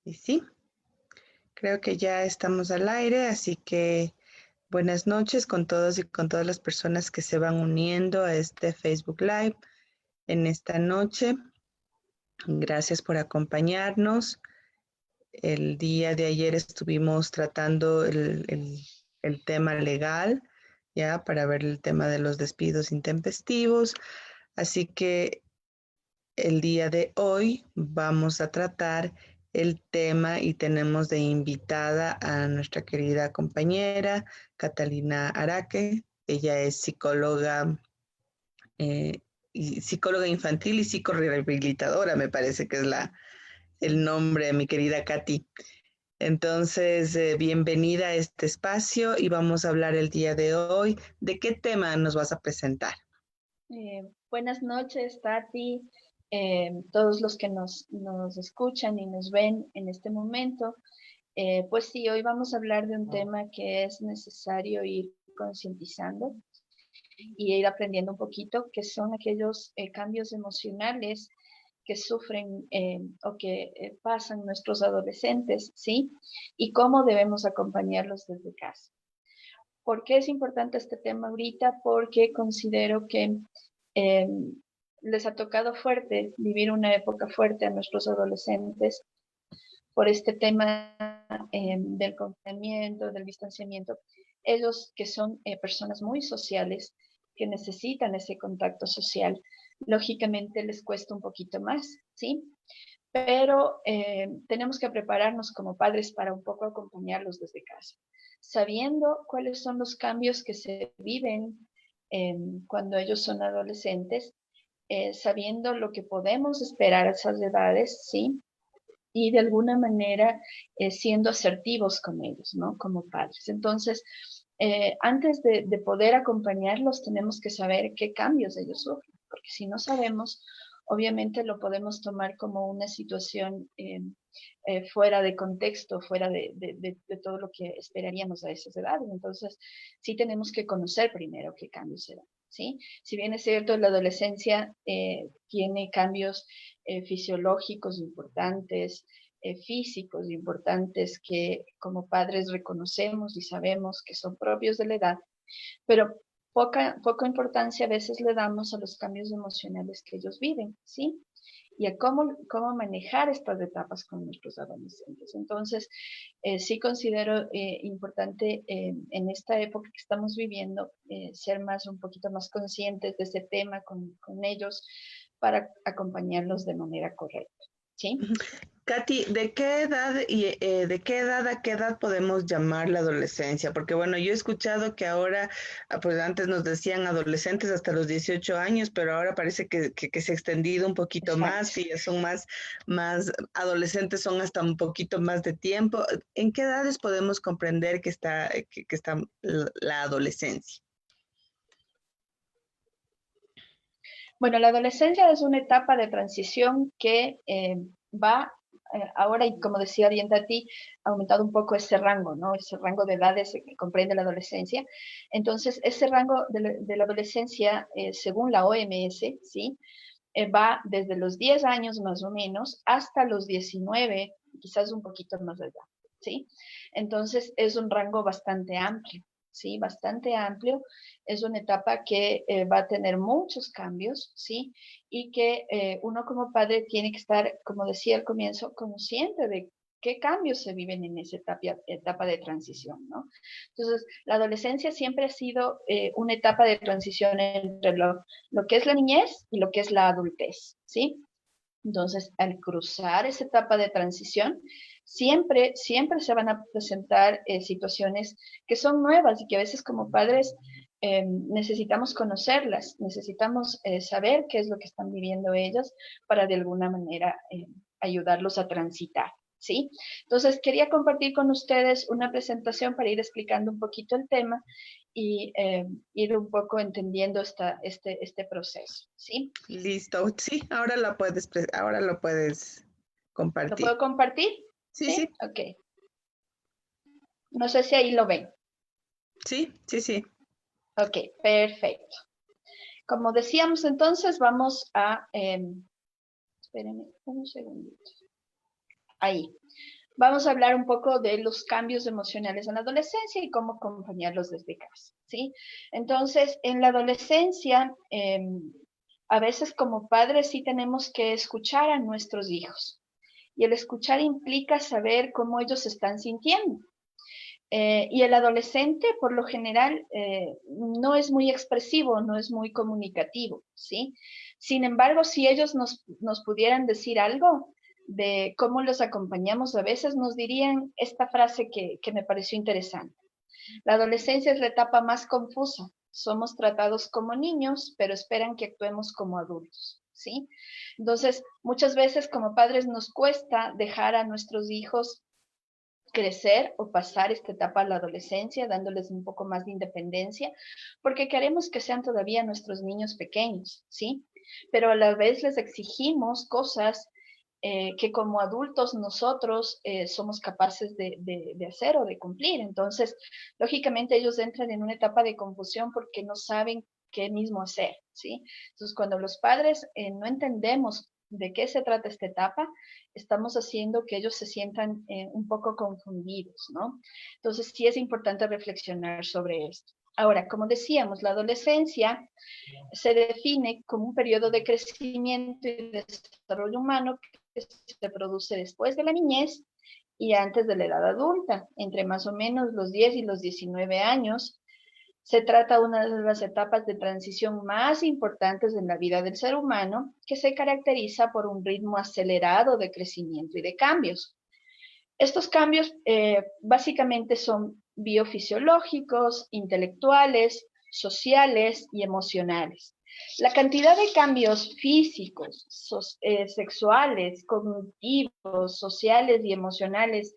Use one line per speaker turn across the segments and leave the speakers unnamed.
Y sí, creo que ya estamos al aire, así que buenas noches con todos y con todas las personas que se van uniendo a este Facebook Live en esta noche. Gracias por acompañarnos. El día de ayer estuvimos tratando el tema legal, ya, para ver el tema de los despidos intempestivos. Así que el día de hoy vamos a tratar el tema y tenemos de invitada a nuestra querida compañera Catalina Araque. Ella es psicóloga, eh, y psicóloga infantil y psicorehabilitadora, me parece que es el nombre de mi querida Katy. Entonces, bienvenida a este espacio y vamos a hablar el día de hoy. ¿De qué tema nos vas a presentar?
Buenas noches, Tati, todos los que nos escuchan y nos ven en este momento. Pues sí, hoy vamos a hablar de un tema que es necesario ir concientizando y ir aprendiendo un poquito, que son aquellos cambios emocionales que sufren o que pasan nuestros adolescentes, ¿sí? Y cómo debemos acompañarlos desde casa. ¿Por qué es importante este tema ahorita? Porque considero que eh, les ha tocado fuerte vivir una época fuerte a nuestros adolescentes por este tema del confinamiento, del distanciamiento. Ellos que son personas muy sociales, que necesitan ese contacto social, lógicamente les cuesta un poquito más, ¿sí? Pero tenemos que prepararnos como padres para un poco acompañarlos desde casa, sabiendo cuáles son los cambios que se viven cuando ellos son adolescentes, sabiendo lo que podemos esperar a esas edades, ¿sí? Y de alguna manera siendo asertivos con ellos, ¿no? Como padres. Entonces, antes de poder acompañarlos, tenemos que saber qué cambios ellos sufren, porque si no sabemos, obviamente lo podemos tomar como una situación fuera de contexto, fuera de todo lo que esperaríamos a esas edades. Entonces, sí tenemos que conocer primero qué cambios se dan, ¿sí? Si bien es cierto, la adolescencia tiene cambios fisiológicos importantes, físicos importantes que como padres reconocemos y sabemos que son propios de la edad, pero poca importancia a veces le damos a los cambios emocionales que ellos viven, ¿sí? Y a cómo manejar estas etapas con nuestros adolescentes. Entonces, sí considero importante en esta época que estamos viviendo ser un poquito más conscientes de ese tema con ellos para acompañarlos de manera correcta, ¿sí?
Katy, ¿de qué edad y de qué edad a qué edad podemos llamar la adolescencia? Porque bueno, yo he escuchado que ahora, pues antes nos decían adolescentes hasta los 18 años, pero ahora parece que se ha extendido un poquito más,
Exacto.
que ya son más adolescentes, son hasta un poquito más de tiempo. ¿En qué edades podemos comprender que está la adolescencia?
Bueno, la adolescencia es una etapa de transición que va ahora, y como decía bien Tati, ha aumentado un poco ese rango, ¿no? Ese rango de edades que comprende la adolescencia. Entonces, ese rango de la adolescencia, según la OMS, ¿sí? Va desde los 10 años más o menos hasta los 19, quizás un poquito más de edad, ¿sí? Entonces, es un rango bastante amplio. ¿Sí? Bastante amplio. Es una etapa que va a tener muchos cambios, ¿sí? Y que uno como padre tiene que estar, como decía al comienzo, consciente de qué cambios se viven en esa etapa de transición, ¿no? Entonces, la adolescencia siempre ha sido una etapa de transición entre lo que es la niñez y lo que es la adultez, ¿sí? Entonces, al cruzar esa etapa de transición, siempre se van a presentar situaciones que son nuevas y que a veces como padres necesitamos conocerlas, necesitamos saber qué es lo que están viviendo ellos para de alguna manera ayudarlos a transitar. ¿Sí? Entonces, quería compartir con ustedes una presentación para ir explicando un poquito el tema y ir un poco entendiendo este proceso. ¿Sí?
Listo, sí, ahora lo puedes
¿Lo
compartir.
puedo compartir?
Sí,
¿Sí?
sí,
Ok. No sé si ahí lo ven.
sí, sí, sí.
Ok, perfecto. Como decíamos entonces, vamos a... espérenme un segundito. ahí. Vamos a hablar un poco de los cambios emocionales en la adolescencia y cómo acompañarlos desde casa, ¿sí? Entonces, en la adolescencia, a veces como padres sí tenemos que escuchar a nuestros hijos. Y el escuchar implica saber cómo ellos se están sintiendo. Y el adolescente, por lo general, no es muy expresivo, no es muy comunicativo, ¿sí? Sin embargo, si ellos nos pudieran decir algo de cómo los acompañamos, a veces nos dirían esta frase que me pareció interesante. La adolescencia es la etapa más confusa. Somos tratados como niños, pero esperan que actuemos como adultos, ¿sí? Entonces, muchas veces como padres nos cuesta dejar a nuestros hijos crecer o pasar esta etapa a la adolescencia, dándoles un poco más de independencia, porque queremos que sean todavía nuestros niños pequeños, ¿sí? Pero a la vez les exigimos cosas que como adultos nosotros somos capaces de hacer o de cumplir. Entonces, lógicamente ellos entran en una etapa de confusión porque no saben qué mismo hacer, ¿sí? Entonces, cuando los padres no entendemos de qué se trata esta etapa, estamos haciendo que ellos se sientan un poco confundidos, ¿no? Entonces, sí es importante reflexionar sobre esto. Ahora, como decíamos, la adolescencia se define como un periodo de crecimiento y desarrollo humano que se produce después de la niñez y antes de la edad adulta, entre más o menos los 10 y los 19 años. Se trata de una de las etapas de transición más importantes en la vida del ser humano, que se caracteriza por un ritmo acelerado de crecimiento y de cambios. Estos cambios básicamente son biofisiológicos, intelectuales, sociales y emocionales. La cantidad de cambios físicos, sexuales, cognitivos, sociales y emocionales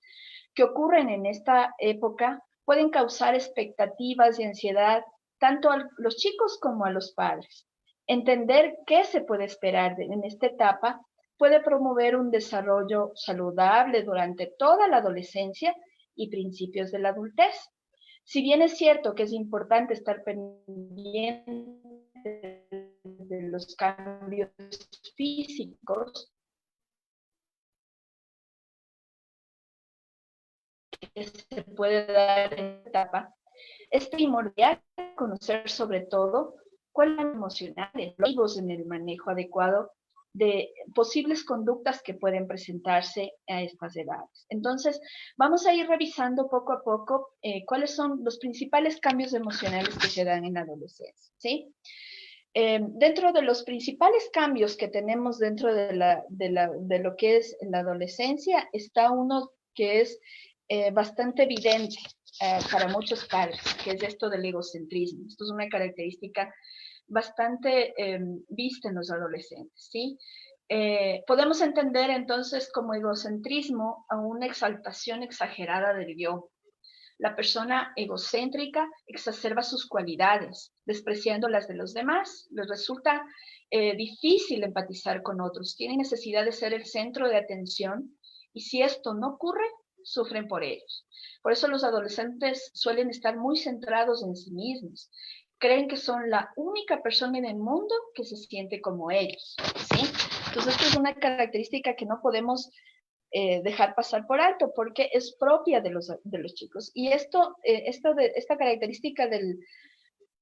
que ocurren en esta época pueden causar expectativas y ansiedad tanto a los chicos como a los padres. Entender qué se puede esperar en esta etapa puede promover un desarrollo saludable durante toda la adolescencia y principios de la adultez. Si bien es cierto que es importante estar pendiente de los cambios físicos que se puede dar en esta etapa, es primordial conocer sobre todo cuáles son los emocionales, en el manejo adecuado de posibles conductas que pueden presentarse a estas edades. Entonces, vamos a ir revisando poco a poco cuáles son los principales cambios emocionales que se dan en la adolescencia, ¿sí? Dentro de los principales cambios que tenemos dentro de lo que es la adolescencia, está uno que es bastante evidente para muchos padres, que es esto del egocentrismo. Esto es una característica bastante vista en los adolescentes, ¿sí? Podemos entender entonces como egocentrismo a una exaltación exagerada del yo. La persona egocéntrica exacerba sus cualidades, despreciando las de los demás. Les resulta difícil empatizar con otros. Tienen necesidad de ser el centro de atención y si esto no ocurre, sufren por ellos. Por eso los adolescentes suelen estar muy centrados en sí mismos. Creen que son la única persona en el mundo que se siente como ellos, ¿sí? Entonces, esto es una característica que no podemos dejar pasar por alto porque es propia de los chicos. Y esta característica del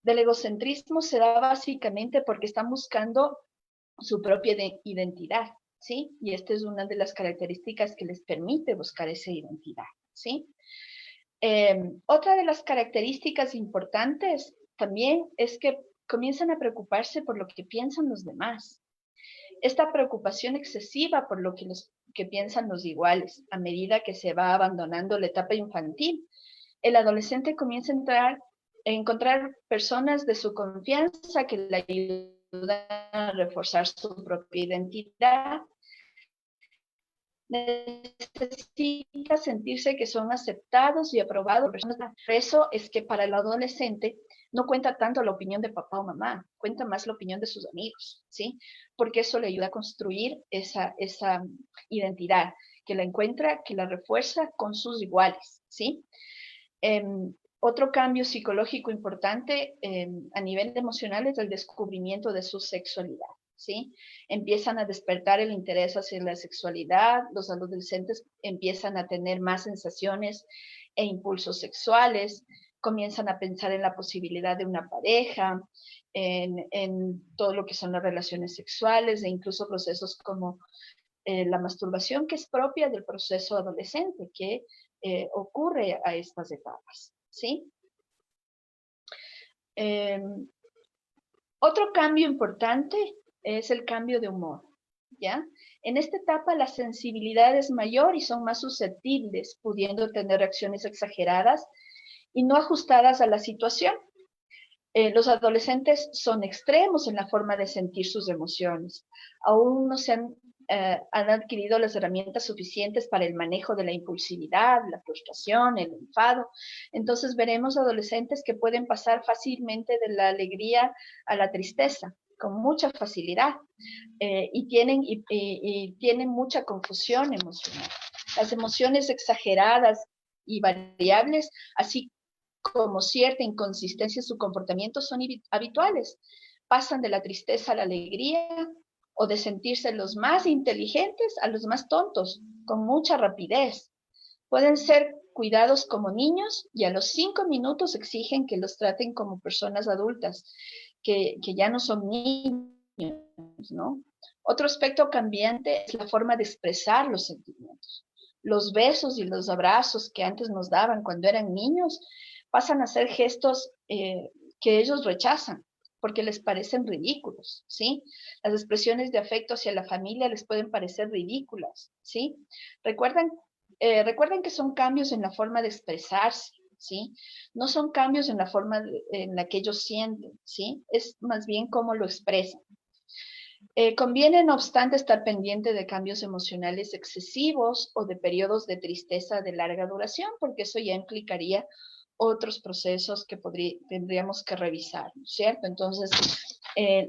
egocentrismo se da básicamente porque están buscando su propia identidad, ¿sí? Y esta es una de las características que les permite buscar esa identidad, ¿sí? Otra de las características importantes también es que comienzan a preocuparse por lo que piensan los demás. Esta preocupación excesiva por lo que piensan los iguales, a medida que se va abandonando la etapa infantil, el adolescente comienza a encontrar personas de su confianza que le ayudan a reforzar su propia identidad. Necesita sentirse que son aceptados y aprobados. Por eso es que para el adolescente no cuenta tanto la opinión de papá o mamá, cuenta más la opinión de sus amigos, ¿sí? Porque eso le ayuda a construir esa identidad, que la encuentra, que la refuerza con sus iguales, ¿sí? Otro cambio psicológico importante a nivel emocional es el descubrimiento de su sexualidad. ¿sí? Empiezan a despertar el interés hacia la sexualidad, los adolescentes empiezan a tener más sensaciones e impulsos sexuales, comienzan a pensar en la posibilidad de una pareja, en todo lo que son las relaciones sexuales e incluso procesos como la masturbación, que es propia del proceso adolescente, que ocurre a estas etapas, ¿sí? Eh, Otro cambio importante es el cambio de humor, ¿ya? En esta etapa la sensibilidad es mayor y son más susceptibles, pudiendo tener reacciones exageradas y no ajustadas a la situación. Los adolescentes son extremos en la forma de sentir sus emociones. Aún no se han adquirido las herramientas suficientes para el manejo de la impulsividad, la frustración, el enfado. Entonces veremos adolescentes que pueden pasar fácilmente de la alegría a la tristeza, con mucha facilidad, y tienen mucha confusión emocional. Las emociones exageradas y variables, así como cierta inconsistencia en su comportamiento, son habituales. Pasan de la tristeza a la alegría o de sentirse los más inteligentes a los más tontos, con mucha rapidez. Pueden ser cuidados como niños y a los 5 minutos exigen que los traten como personas adultas, que ya no son niños, ¿no? Otro aspecto cambiante es la forma de expresar los sentimientos. Los besos y los abrazos que antes nos daban cuando eran niños pasan a ser gestos que ellos rechazan porque les parecen ridículos, ¿sí? Las expresiones de afecto hacia la familia les pueden parecer ridículas, ¿sí? Recuerden, recuerden que son cambios en la forma de expresarse, ¿sí? No son cambios en la forma en la que ellos sienten, ¿sí? Es más bien cómo lo expresan. Conviene, no obstante, estar pendiente de cambios emocionales excesivos o de periodos de tristeza de larga duración, porque eso ya implicaría otros procesos que tendríamos que revisar, ¿cierto? Entonces,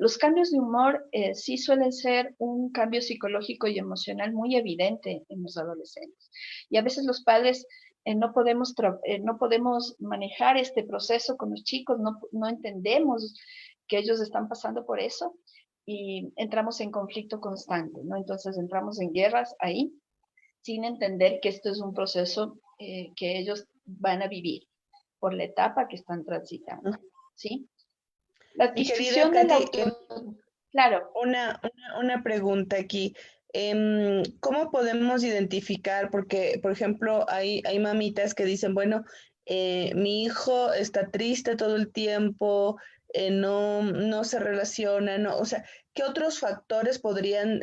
los cambios de humor sí suelen ser un cambio psicológico y emocional muy evidente en los adolescentes. Y a veces los padres no podemos manejar este proceso con los chicos, no entendemos que ellos están pasando por eso y entramos en conflicto constante, ¿no? Entonces entramos en guerras ahí sin entender que esto es un proceso que ellos van a vivir por la etapa que están transitando, ¿sí? La
Mi querida
adquisición del
Katy,
auto... Claro.
una pregunta aquí. ¿Cómo podemos identificar? Porque, por ejemplo, hay mamitas que dicen, bueno, mi hijo está triste todo el tiempo, no se relaciona, no, o sea, ¿qué otros factores podrían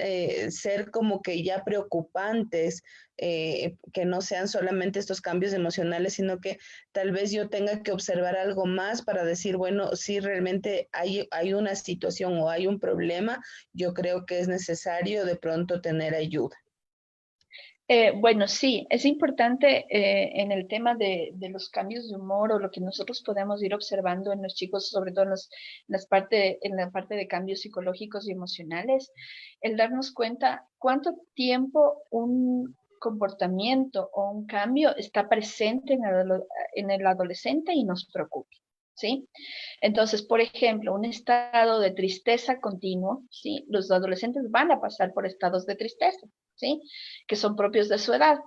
ser como que ya preocupantes, que no sean solamente estos cambios emocionales, sino que tal vez yo tenga que observar algo más para decir, bueno, si realmente hay una situación o hay un problema, yo creo que es necesario de pronto tener ayuda.
Bueno, sí, es importante en el tema de los cambios de humor o lo que nosotros podemos ir observando en los chicos, sobre todo en la parte de cambios psicológicos y emocionales, el darnos cuenta cuánto tiempo un comportamiento o un cambio está presente en el adolescente y nos preocupa. ¿Sí? Entonces, por ejemplo, un estado de tristeza continuo, ¿sí? Los adolescentes van a pasar por estados de tristeza, ¿sí? Que son propios de su edad,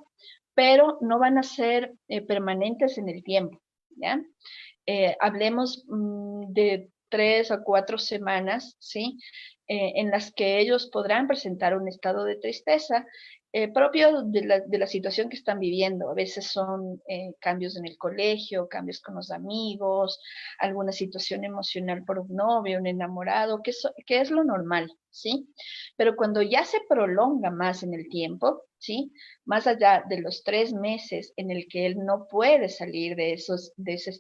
pero no van a ser permanentes en el tiempo, ¿ya? Hablemos de 3 a 4 semanas, ¿sí? En las que ellos podrán presentar un estado de tristeza propio de la situación que están viviendo. A veces son cambios en el colegio, cambios con los amigos, alguna situación emocional por un novio, un enamorado, que es lo normal, ¿sí? Pero cuando ya se prolonga más en el tiempo, ¿sí? Más allá de los 3 meses en el que él no puede salir de ese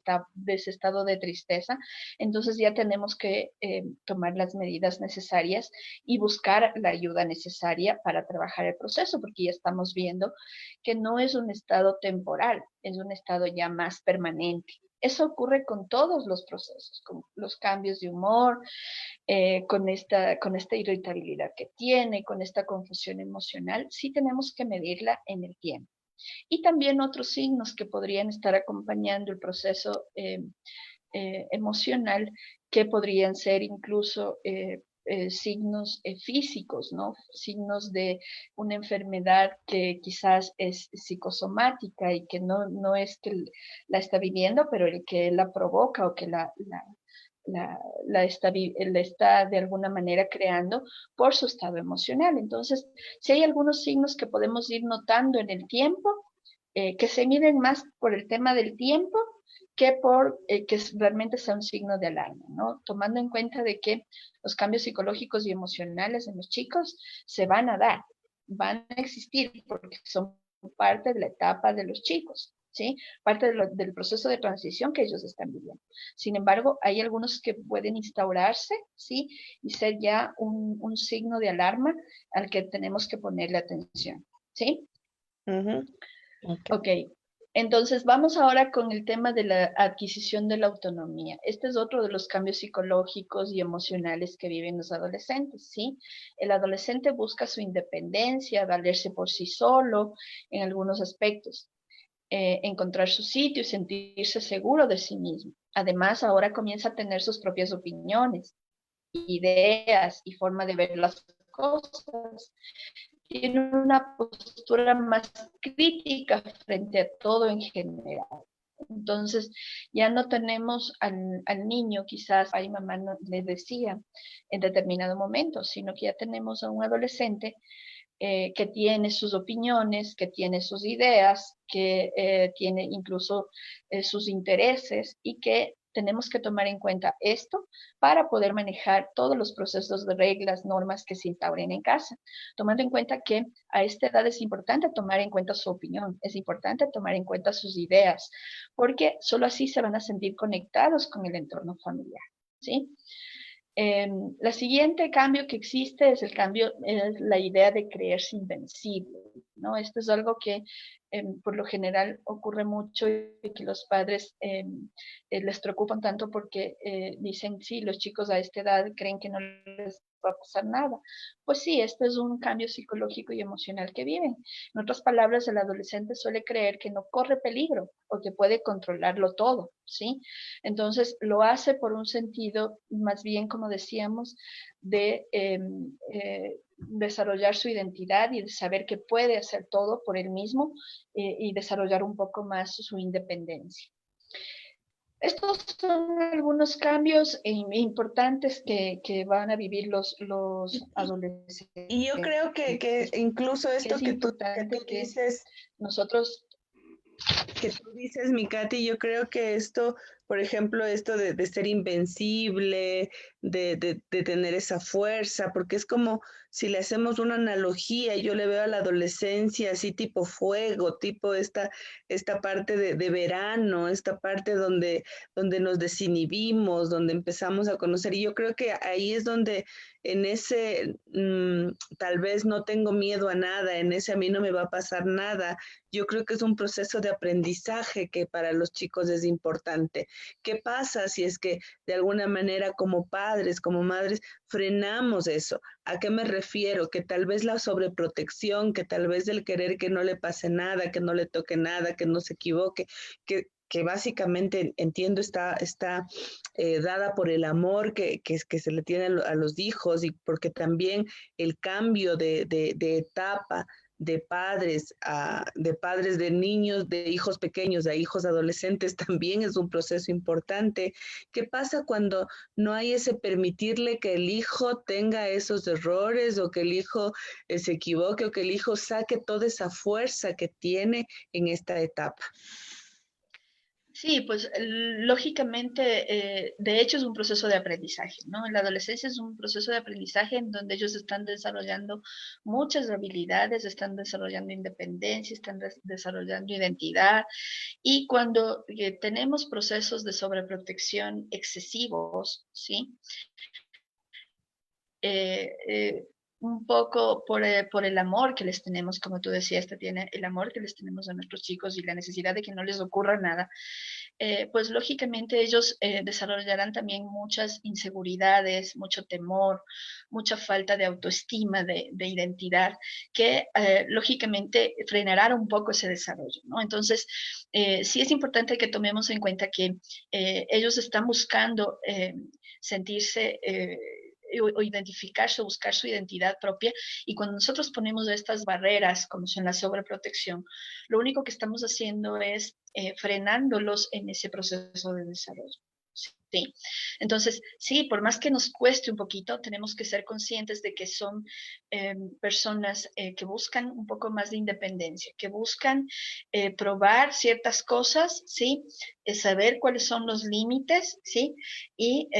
estado de tristeza, entonces ya tenemos que tomar las medidas necesarias y buscar la ayuda necesaria para trabajar el proceso, porque ya estamos viendo que no es un estado temporal, es un estado ya más permanente. Eso ocurre con todos los procesos, con los cambios de humor, con esta irritabilidad que tiene, con esta confusión emocional, sí tenemos que medirla en el tiempo. Y también otros signos que podrían estar acompañando el proceso emocional, que podrían ser incluso signos físicos, ¿no? Signos de una enfermedad que quizás es psicosomática y que no es que la está viviendo, pero el que la provoca o que la está de alguna manera creando por su estado emocional. Entonces, si hay algunos signos que podemos ir notando en el tiempo, que se miden más por el tema del tiempo que por que realmente sea un signo de alarma, ¿no? Tomando en cuenta de que los cambios psicológicos y emocionales en los chicos se van a dar, van a existir porque son parte de la etapa de los chicos, ¿sí? Parte del proceso de transición que ellos están viviendo. Sin embargo, hay algunos que pueden instaurarse, ¿sí? Y ser ya un signo de alarma al que tenemos que ponerle atención, ¿sí?
Okay.
Ok, entonces vamos ahora con el tema de la adquisición de la autonomía. Este es otro de los cambios psicológicos y emocionales que viven los adolescentes, ¿sí? El adolescente busca su independencia, valerse por sí solo en algunos aspectos, encontrar su sitio y sentirse seguro de sí mismo. Además, ahora comienza a tener sus propias opiniones, ideas y forma de ver las cosas. Tiene una postura más crítica frente a todo en general. Entonces, ya no tenemos al niño, quizás ay mamá no, le decía en determinado momento, sino que ya tenemos a un adolescente que tiene sus opiniones, que tiene sus ideas, que tiene incluso sus intereses y que tenemos que tomar en cuenta esto para poder manejar todos los procesos de reglas, normas que se instauren en casa, tomando en cuenta que a esta edad es importante tomar en cuenta su opinión, es importante tomar en cuenta sus ideas, porque solo así se van a sentir conectados con el entorno familiar, ¿sí? La siguiente cambio que existe es el cambio, es la idea de creerse invencible, ¿no? Esto es algo que por lo general ocurre mucho y que los padres les preocupan tanto porque dicen, sí, los chicos a esta edad creen que no les va a pasar nada. Pues sí, esto es un cambio psicológico y emocional que viven. En otras palabras, el adolescente suele creer que no corre peligro o que puede controlarlo todo, ¿sí? Entonces lo hace por un sentido más bien, como decíamos, de desarrollar su identidad y de saber que puede hacer todo por él mismo y desarrollar un poco más su independencia. Estos son algunos cambios importantes que van a vivir los adolescentes.
Y yo creo que incluso
Que
esto
es importante
que tú dices, mi Katy, yo creo que esto, por ejemplo, esto de ser invencible, de tener esa fuerza, porque es como si le hacemos una analogía, yo le veo a la adolescencia así tipo fuego, tipo esta parte de verano, esta parte donde nos desinhibimos, donde empezamos a conocer, y yo creo que ahí es donde en ese tal vez no tengo miedo a nada, en ese a mí no me va a pasar nada. Yo creo que es un proceso de aprendizaje que para los chicos es importante. ¿Qué pasa si es que de alguna manera como padres, como madres, frenamos eso? ¿A qué me refiero? Que tal vez la sobreprotección, que tal vez el querer que no le pase nada, que no le toque nada, que no se equivoque, que básicamente entiendo está dada por el amor que se le tiene a los hijos y porque también el cambio de etapa de padres de niños, de hijos pequeños a hijos adolescentes también es un proceso importante. ¿Qué pasa cuando no hay ese permitirle que el hijo tenga esos errores o que el hijo se equivoque o que el hijo saque toda esa fuerza que tiene en esta etapa?
Sí, pues lógicamente, de hecho es un proceso de aprendizaje, ¿no? La adolescencia es un proceso de aprendizaje en donde ellos están desarrollando muchas habilidades, están desarrollando independencia, están desarrollando identidad y cuando tenemos procesos de sobreprotección excesivos, ¿sí? Un poco por el amor que les tenemos, como tú decías, tiene el amor que les tenemos a nuestros chicos y la necesidad de que no les ocurra nada, pues lógicamente ellos desarrollarán también muchas inseguridades, mucho temor, mucha falta de autoestima, de identidad, que lógicamente frenará un poco ese desarrollo, ¿no? Entonces, sí es importante que tomemos en cuenta que ellos están buscando sentirse o identificarse o buscar su identidad propia. Y cuando nosotros ponemos estas barreras, como son la sobreprotección, lo único que estamos haciendo es frenándolos en ese proceso de desarrollo. Sí. Entonces, sí, por más que nos cueste un poquito, tenemos que ser conscientes de que son personas que buscan un poco más de independencia, que buscan probar ciertas cosas, ¿sí? Saber cuáles son los límites, ¿sí? Y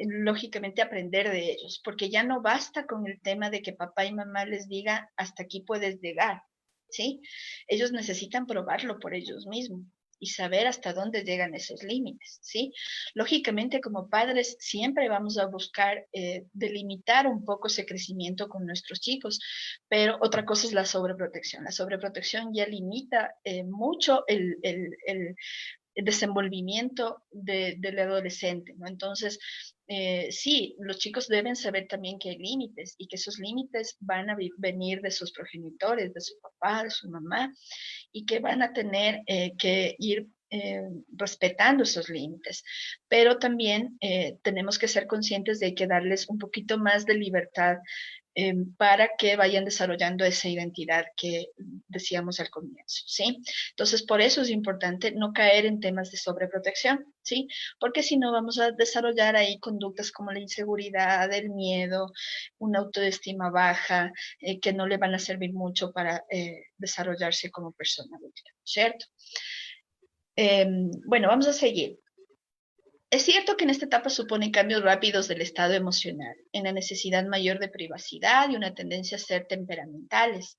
lógicamente aprender de ellos, porque ya no basta con el tema de que papá y mamá les diga hasta aquí puedes llegar, ¿sí? Ellos necesitan probarlo por ellos mismos y saber hasta dónde llegan esos límites, ¿sí? Lógicamente, como padres, siempre vamos a buscar delimitar un poco ese crecimiento con nuestros chicos, pero otra cosa es la sobreprotección. La sobreprotección ya limita mucho el desenvolvimiento del adolescente, ¿no? Entonces, sí, los chicos deben saber también que hay límites y que esos límites van a venir de sus progenitores, de su papá, de su mamá, y que van a tener que ir respetando esos límites. Pero también tenemos que ser conscientes de que darles un poquito más de libertad para que vayan desarrollando esa identidad que decíamos al comienzo, ¿sí? Entonces, por eso es importante no caer en temas de sobreprotección, ¿sí? Porque si no vamos a desarrollar ahí conductas como la inseguridad, el miedo, una autoestima baja, que no le van a servir mucho para desarrollarse como persona adulta, ¿cierto? Bueno, vamos a seguir. Es cierto que en esta etapa supone cambios rápidos del estado emocional, en la necesidad mayor de privacidad y una tendencia a ser temperamentales.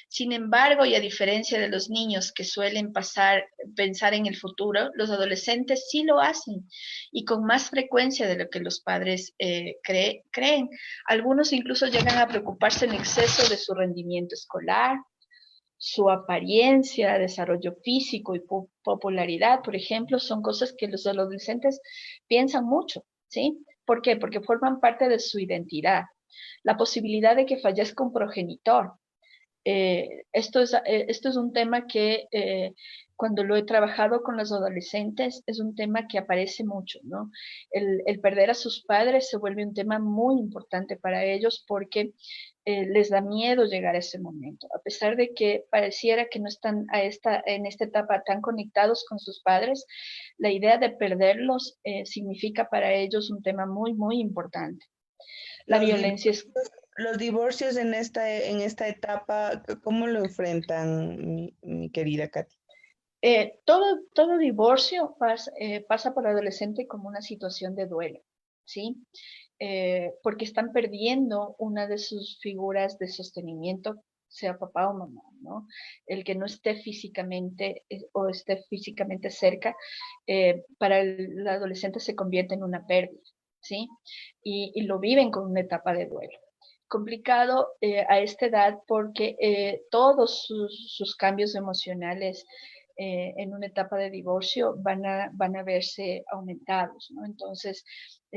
Sin embargo, y a diferencia de los niños que suelen pensar en el futuro, los adolescentes sí lo hacen y con más frecuencia de lo que los padres creen. Algunos incluso llegan a preocuparse en exceso de su rendimiento escolar, su apariencia, desarrollo físico y popularidad, por ejemplo, son cosas que los adolescentes piensan mucho, ¿sí? ¿Por qué? Porque forman parte de su identidad. La posibilidad de que fallezca un progenitor. Esto es un tema que cuando lo he trabajado con los adolescentes es un tema que aparece mucho, ¿no? El perder a sus padres se vuelve un tema muy importante para ellos porque les da miedo llegar a ese momento. A pesar de que pareciera que no están en esta etapa tan conectados con sus padres, la idea de perderlos significa para ellos un tema muy, muy importante. La
Los
violencia es
divorcios, los divorcios en esta etapa, ¿cómo lo enfrentan, mi querida Katy?
todo divorcio pasa por el adolescente como una situación de duelo, ¿sí? Porque están perdiendo una de sus figuras de sostenimiento, sea papá o mamá, ¿no? El que no esté físicamente o esté físicamente cerca, para el adolescente se convierte en una pérdida, ¿sí? Y lo viven con una etapa de duelo complicado a esta edad porque todos sus cambios emocionales en una etapa de divorcio van a verse aumentados, ¿no? Entonces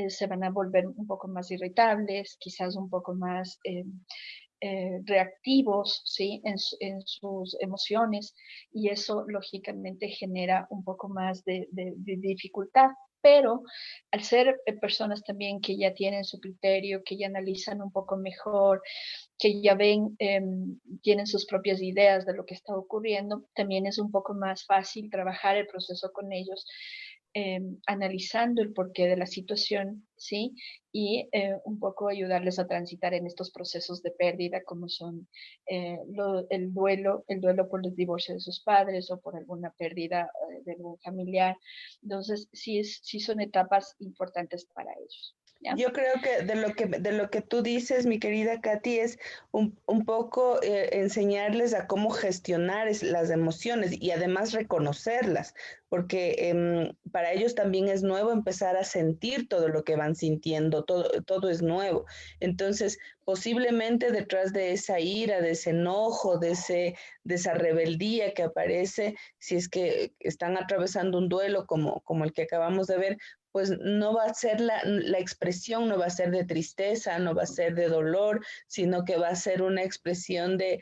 se van a volver un poco más irritables, quizás un poco más reactivos, ¿sí? En sus emociones y eso lógicamente genera un poco más de dificultad. Pero al ser personas también que ya tienen su criterio, que ya analizan un poco mejor, que ya ven, tienen sus propias ideas de lo que está ocurriendo, también es un poco más fácil trabajar el proceso con ellos, analizando el porqué de la situación, ¿sí? Y un poco ayudarles a transitar en estos procesos de pérdida, como son el duelo por el divorcio de sus padres o por alguna pérdida de algún familiar. Entonces, sí son etapas importantes para ellos. ¿Ya?
Yo creo que de lo que tú dices, mi querida Katy, es un poco enseñarles a cómo gestionar las emociones y además reconocerlas, porque para ellos también es nuevo empezar a sentir todo lo que van sintiendo, todo es nuevo. Entonces, posiblemente detrás de esa ira, de ese enojo, de esa rebeldía que aparece, si es que están atravesando un duelo como el que acabamos de ver, pues no va a ser la expresión, no va a ser de tristeza, no va a ser de dolor, sino que va a ser una expresión de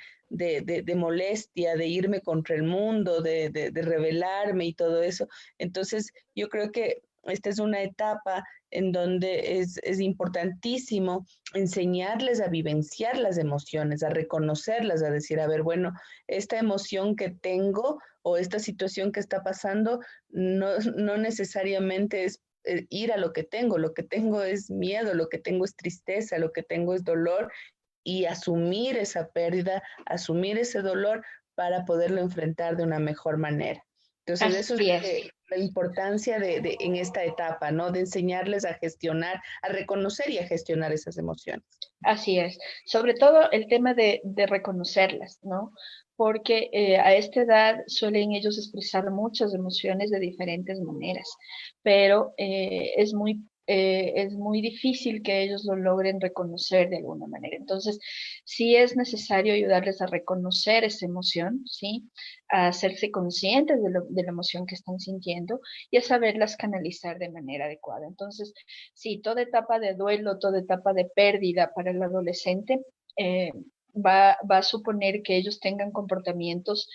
molestia, de irme contra el mundo, de rebelarme y todo eso. Entonces, yo creo que esta es una etapa en donde es importantísimo enseñarles a vivenciar las emociones, a reconocerlas, a decir, a ver, bueno, esta emoción que tengo o esta situación que está pasando no necesariamente es ir a lo que tengo es miedo, lo que tengo es tristeza, lo que tengo es dolor y asumir esa pérdida, asumir ese dolor para poderlo enfrentar de una mejor manera. Entonces, eso es
Así es.
la importancia en esta etapa, ¿no? De enseñarles a gestionar, a reconocer y a gestionar esas emociones.
Así es, sobre todo el tema de reconocerlas, ¿no? Porque a esta edad suelen ellos expresar muchas emociones de diferentes maneras, pero es muy difícil que ellos lo logren reconocer de alguna manera. Entonces, sí es necesario ayudarles a reconocer esa emoción, ¿sí? A hacerse conscientes de la emoción que están sintiendo y a saberlas canalizar de manera adecuada. Entonces, sí, toda etapa de duelo, toda etapa de pérdida para el adolescente va a suponer que ellos tengan comportamientos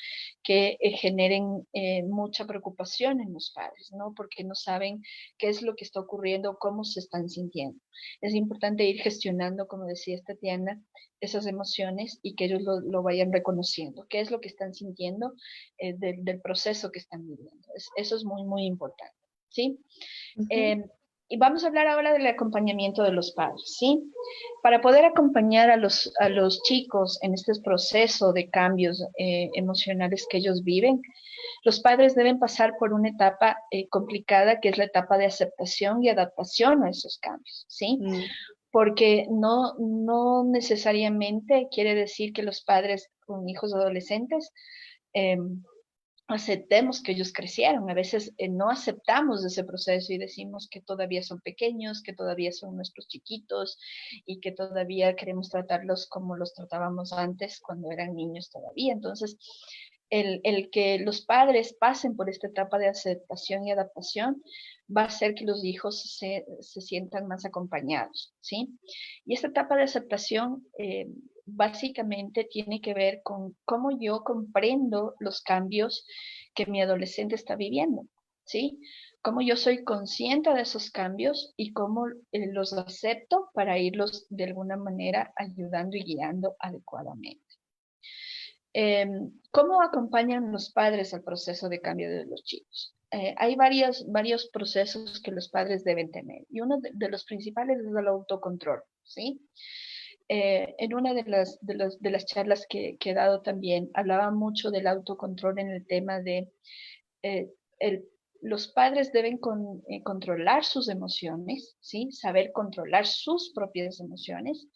que generen mucha preocupación en los padres, ¿no? Porque no saben qué es lo que está ocurriendo, cómo se están sintiendo. Es importante ir gestionando, como decía Tatiana, esas emociones y que ellos lo vayan reconociendo, qué es lo que están sintiendo del proceso que están viviendo. Eso es muy, muy importante, ¿sí?
Uh -huh.
Eh, y vamos a hablar ahora del acompañamiento de los padres, ¿sí? Para poder acompañar a los chicos en este proceso de cambios emocionales que ellos viven, los padres deben pasar por una etapa complicada que es la etapa de aceptación y adaptación a esos cambios, ¿sí?
Mm.
Porque no necesariamente quiere decir que los padres con hijos adolescentes eh, aceptemos que ellos crecieron. A veces no aceptamos ese proceso y decimos que todavía son pequeños, que todavía son nuestros chiquitos y que todavía queremos tratarlos como los tratábamos antes cuando eran niños todavía. Entonces, el que los padres pasen por esta etapa de aceptación y adaptación va a hacer que los hijos se sientan más acompañados, ¿sí? Y esta etapa de aceptación básicamente tiene que ver con cómo yo comprendo los cambios que mi adolescente está viviendo, ¿sí? Cómo yo soy consciente de esos cambios y cómo los acepto para irlos de alguna manera ayudando y guiando adecuadamente. ¿Cómo acompañan los padres al proceso de cambio de los chicos? Hay varios procesos que los padres deben tener y uno de los principales es el autocontrol, ¿sí? En una de las charlas que he dado también, hablaba mucho del autocontrol en el tema de eh, el, los padres deben controlar sus emociones, ¿sí? Saber controlar sus propias emociones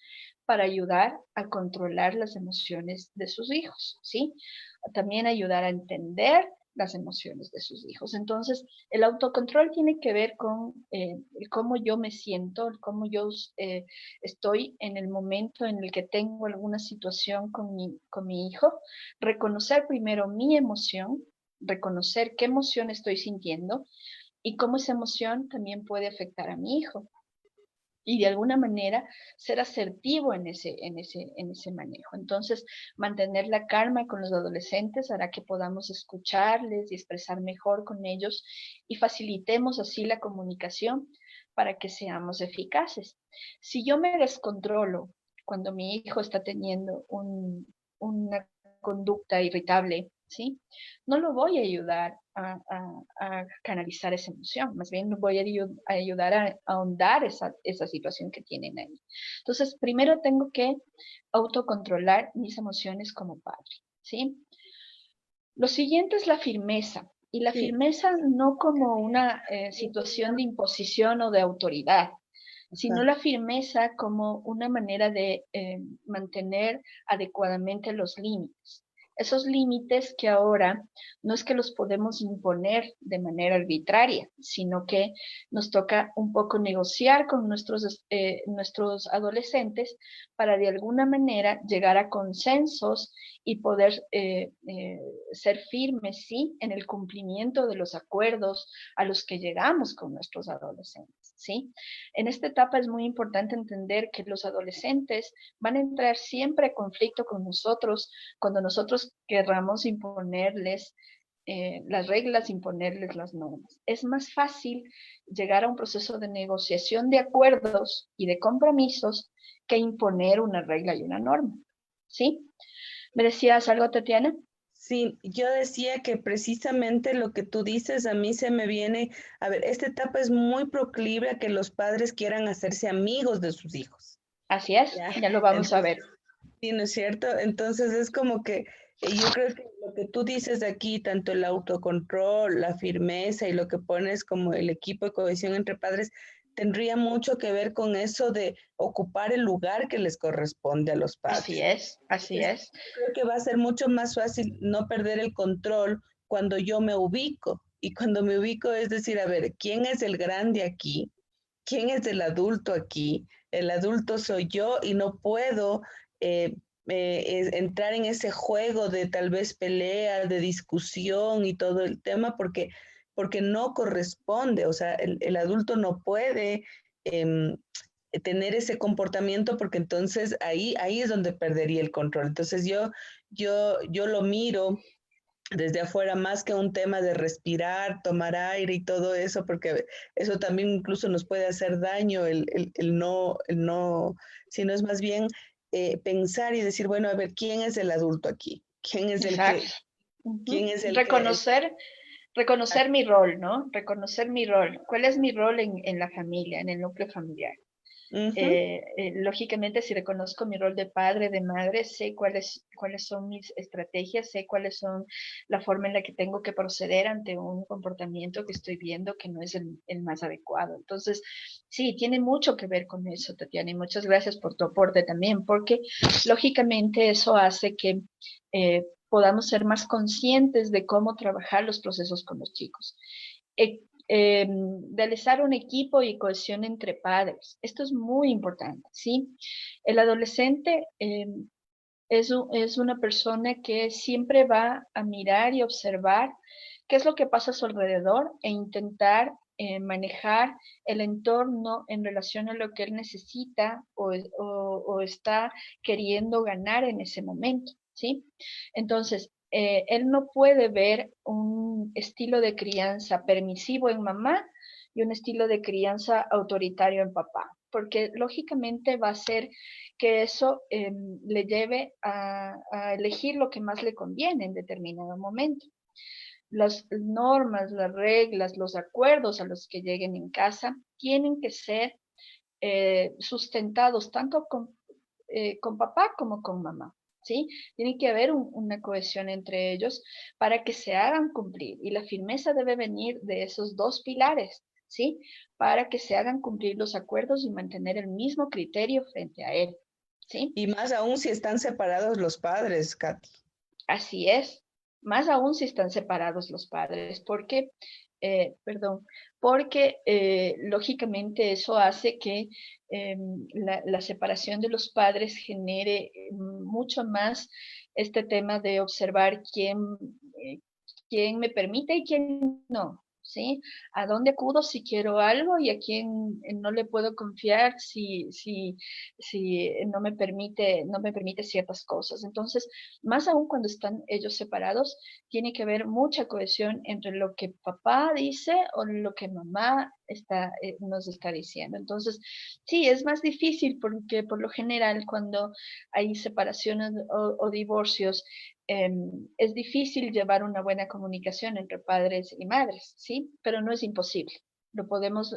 para ayudar a controlar las emociones de sus hijos, ¿sí? También ayudar a entender las emociones de sus hijos. Entonces, el autocontrol tiene que ver con cómo yo me siento, cómo yo estoy en el momento en el que tengo alguna situación con mi hijo, reconocer primero mi emoción, reconocer qué emoción estoy sintiendo y cómo esa emoción también puede afectar a mi hijo. Y de alguna manera ser asertivo en ese manejo. Entonces, mantener la calma con los adolescentes hará que podamos escucharles y expresar mejor con ellos y facilitemos así la comunicación para que seamos eficaces. Si yo me descontrolo cuando mi hijo está teniendo una conducta irritable, ¿sí? No lo voy a ayudar a canalizar esa emoción, más bien voy a ayudar a ahondar esa situación que tienen ahí. Entonces, primero tengo que autocontrolar mis emociones como padre, ¿sí? Lo siguiente es la firmeza, y la
Sí,
firmeza no como una situación de imposición o de autoridad, sino
ajá.
la firmeza como una manera de mantener adecuadamente los límites. Esos límites que ahora no es que los podemos imponer de manera arbitraria, sino que nos toca un poco negociar con nuestros adolescentes para de alguna manera llegar a consensos y poder ser firmes, sí, en el cumplimiento de los acuerdos a los que llegamos con nuestros adolescentes, sí. En esta etapa es muy importante entender que los adolescentes van a entrar siempre en conflicto con nosotros cuando nosotros querramos imponerles las reglas, imponerles las normas. Es más fácil llegar a un proceso de negociación de acuerdos y de compromisos que imponer una regla y una norma. ¿Sí? ¿Me decías algo, Tatiana?
Sí, yo decía que precisamente lo que tú dices a mí se me viene, a ver, esta etapa es muy proclive a que los padres quieran hacerse amigos de sus hijos.
Así es,
¿Ya?
ya lo vamos a
Entonces,
ver.
sí, ¿no es cierto? Entonces es como que yo creo que lo que tú dices aquí, tanto el autocontrol, la firmeza y lo que pones como el equipo de cohesión entre padres, tendría mucho que ver con eso de ocupar el lugar que les corresponde a los
Así
padres.
es, así
Entonces,
es.
yo creo que va a ser mucho más fácil no perder el control cuando yo me ubico. Y cuando me ubico es decir, a ver, ¿quién es el grande aquí? ¿Quién es el adulto aquí? El adulto soy yo y no puedo eh, entrar en ese juego de tal vez pelea, de discusión y todo el tema porque no corresponde, o sea, el adulto no puede tener ese comportamiento porque entonces ahí es donde perdería el control. Entonces yo lo miro desde afuera más que un tema de respirar, tomar aire y todo eso, porque eso también incluso nos puede hacer daño, el no, sino es más bien pensar y decir, bueno, a ver, ¿quién es el adulto aquí?
Exacto.
¿Quién
Ujú.
es el que,
Reconocer mi rol, ¿no? Reconocer mi rol. ¿Cuál es mi rol en la familia, en el núcleo familiar?
ujú,
Lógicamente, si reconozco mi rol de padre, de madre, sé cuáles son mis estrategias, sé cuáles son la forma en la que tengo que proceder ante un comportamiento que estoy viendo que no es el más adecuado. Entonces, sí, tiene mucho que ver con eso, Tatiana, y muchas gracias por tu aporte también, porque lógicamente eso hace que podamos ser más conscientes de cómo trabajar los procesos con los chicos. Realizar un equipo y cohesión entre padres. Esto es muy importante, ¿sí? El adolescente es una persona que siempre va a mirar y observar qué es lo que pasa a su alrededor e intentar manejar el entorno en relación a lo que él necesita o está queriendo ganar en ese momento, ¿sí? Entonces, él no puede ver un estilo de crianza permisivo en mamá y un estilo de crianza autoritario en papá, porque lógicamente va a ser que eso le lleve a elegir lo que más le conviene en determinado momento. Las normas, las reglas, los acuerdos a los que lleguen en casa tienen que ser sustentados tanto con papá como con mamá. ¿Sí? Tiene que haber una cohesión entre ellos para que se hagan cumplir. Y la firmeza debe venir de esos dos pilares, ¿sí? Para que se hagan cumplir los acuerdos y mantener el mismo criterio frente a él, ¿sí?
y más aún si están separados los padres, Katy.
Así es, más aún si están separados los padres, porque, perdón, porque lógicamente eso hace que la separación de los padres genere mucho más este tema de observar eh, quién me permite y quién no, ¿sí? A dónde acudo si quiero algo y a quién no le puedo confiar si no me permite ciertas cosas. Entonces, más aún cuando están ellos separados, tiene que haber mucha cohesión entre lo que papá dice o lo que mamá nos está diciendo. Entonces, sí, es más difícil porque por lo general cuando hay separaciones o divorcios, es difícil llevar una buena comunicación entre padres y madres, ¿sí? Pero no es imposible. Lo podemos,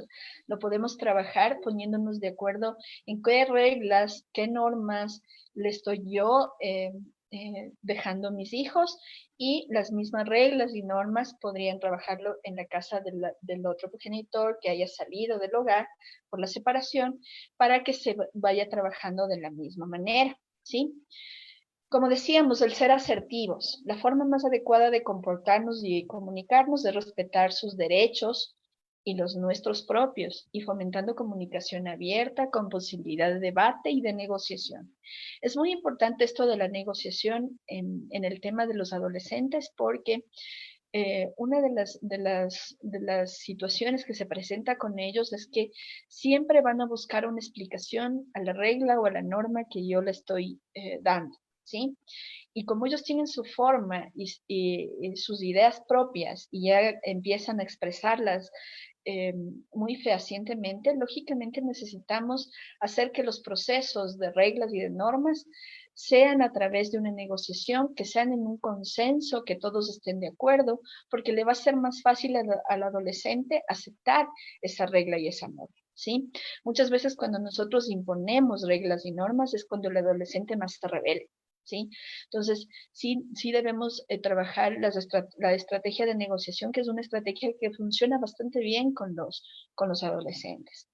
lo podemos trabajar poniéndonos de acuerdo en qué reglas, qué normas le estoy yo dejando a mis hijos y las mismas reglas y normas podrían trabajarlo en la casa del otro progenitor que haya salido del hogar por la separación para que se vaya trabajando de la misma manera, ¿sí? Como decíamos, el ser asertivos, la forma más adecuada de comportarnos y comunicarnos es respetar sus derechos y los nuestros propios y fomentando comunicación abierta con posibilidad de debate y de negociación. Es muy importante esto de la negociación en el tema de los adolescentes porque una de las situaciones que se presenta con ellos es que siempre van a buscar una explicación a la regla o a la norma que yo le estoy dando, ¿sí? Y como ellos tienen su forma y sus ideas propias y ya empiezan a expresarlas eh, muy fehacientemente, lógicamente necesitamos hacer que los procesos de reglas y de normas sean a través de una negociación, que sean en un consenso, que todos estén de acuerdo, porque le va a ser más fácil al adolescente aceptar esa regla y esa norma. ¿Sí? Muchas veces cuando nosotros imponemos reglas y normas es cuando el adolescente más se rebelde. ¿Sí? Entonces, sí debemos trabajar la estrategia de negociación, que es una estrategia que funciona bastante bien con los adolescentes.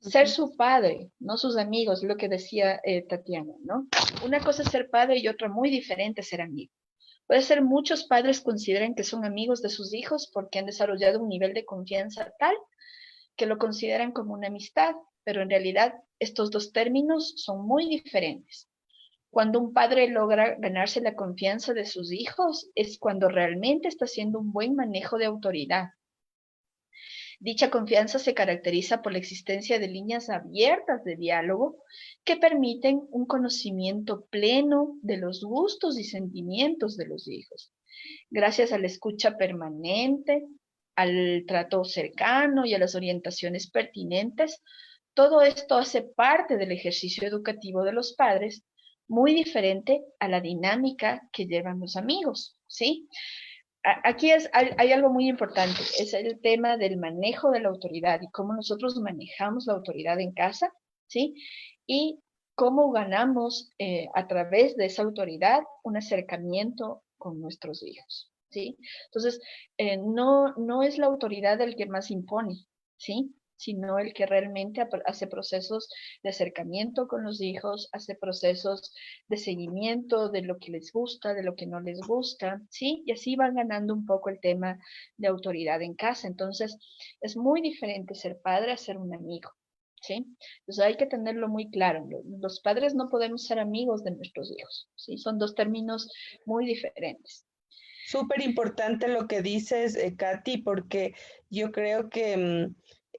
Ser
Ujú.
su padre, no sus amigos, lo que decía Tatiana, ¿no? Una cosa es ser padre y otra muy diferente ser amigo. Puede ser muchos padres consideren que son amigos de sus hijos porque han desarrollado un nivel de confianza tal que lo consideran como una amistad, pero en realidad estos dos términos son muy diferentes. Cuando un padre logra ganarse la confianza de sus hijos es cuando realmente está haciendo un buen manejo de autoridad. Dicha confianza se caracteriza por la existencia de líneas abiertas de diálogo que permiten un conocimiento pleno de los gustos y sentimientos de los hijos. Gracias a la escucha permanente, al trato cercano y a las orientaciones pertinentes, todo esto hace parte del ejercicio educativo de los padres, muy diferente a la dinámica que llevan los amigos, ¿sí? Aquí hay algo muy importante, es el tema del manejo de la autoridad y cómo nosotros manejamos la autoridad en casa, ¿sí? Y cómo ganamos a través de esa autoridad un acercamiento con nuestros hijos, ¿sí? Entonces, no es la autoridad el que más impone, ¿sí? Sino el que realmente hace procesos de acercamiento con los hijos, hace procesos de seguimiento de lo que les gusta, de lo que no les gusta, ¿sí? Y así van ganando un poco el tema de autoridad en casa. Entonces, es muy diferente ser padre a ser un amigo, ¿sí? Entonces hay que tenerlo muy claro. Los padres no podemos ser amigos de nuestros hijos, ¿sí? Son dos términos muy diferentes.
Súper importante lo que dices, Katy, porque yo creo que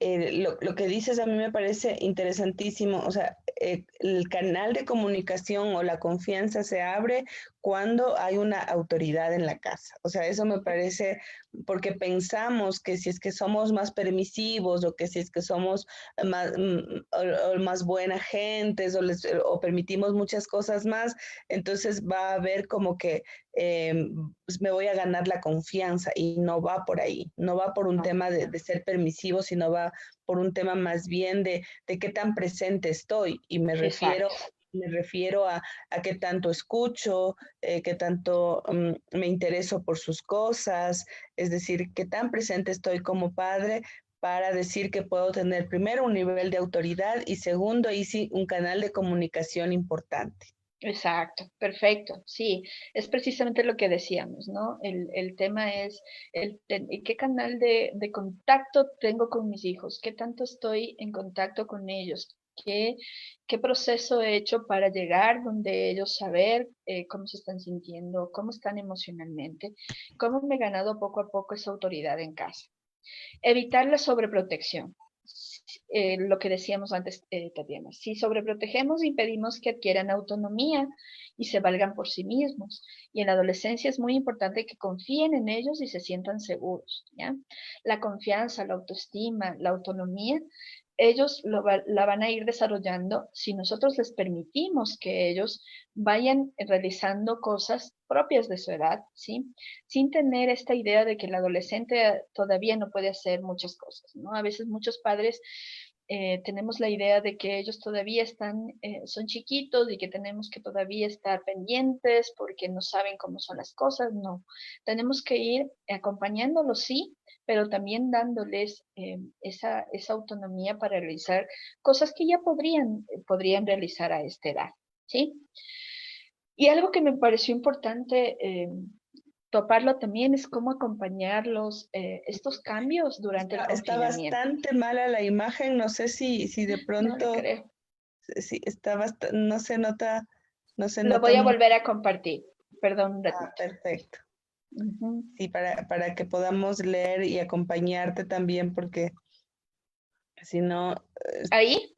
lo que dices a mí me parece interesantísimo. O sea, el canal de comunicación o la confianza se abre cuando hay una autoridad en la casa. O sea, eso me parece, porque pensamos que si es que somos más permisivos o que si es que somos más, o más buena gentes o permitimos muchas cosas más, entonces va a haber como que pues me voy a ganar la confianza y no va por ahí, no va por un
No,
tema de ser permisivo, sino va por un tema más bien de qué tan presente estoy y
exacto.
me refiero a qué tanto escucho, qué tanto me intereso por sus cosas, es decir, qué tan presente estoy como padre para decir que puedo tener primero un nivel de autoridad y segundo, ahí sí, un canal de comunicación importante.
Exacto, perfecto. Sí, es precisamente lo que decíamos, ¿no? El tema es qué canal de contacto tengo con mis hijos, qué tanto estoy en contacto con ellos, qué proceso he hecho para llegar donde ellos saber cómo se están sintiendo, cómo están emocionalmente, cómo me he ganado poco a poco esa autoridad en casa. Evitar la sobreprotección. Lo que decíamos antes, Tatiana. Si sobreprotegemos, impedimos que adquieran autonomía y se valgan por sí mismos. Y en la adolescencia es muy importante que confíen en ellos y se sientan seguros. ¿Ya? La confianza, la autoestima, la autonomía, ellos la van a ir desarrollando si nosotros les permitimos que ellos vayan realizando cosas propias de su edad, ¿sí? Sin tener esta idea de que el adolescente todavía no puede hacer muchas cosas, ¿no? A veces muchos padres tenemos la idea de que ellos todavía son chiquitos y que tenemos que todavía estar pendientes porque no saben cómo son las cosas. No, tenemos que ir acompañándolos, sí, pero también dándoles esa autonomía para realizar cosas que ya podrían realizar a esta edad, ¿sí? Y algo que me pareció importante toparlo también es cómo acompañarlos estos cambios durante el
Está
confinamiento.
bastante mala la imagen, no sé si de
No le
pronto,
creo.
si está no se
Lo
nota
voy a
mucho.
volver a compartir. Perdón un
Ah,
ratito.
perfecto.
Ujú.
Sí, para que podamos leer y acompañarte también, porque si no,
Ahí,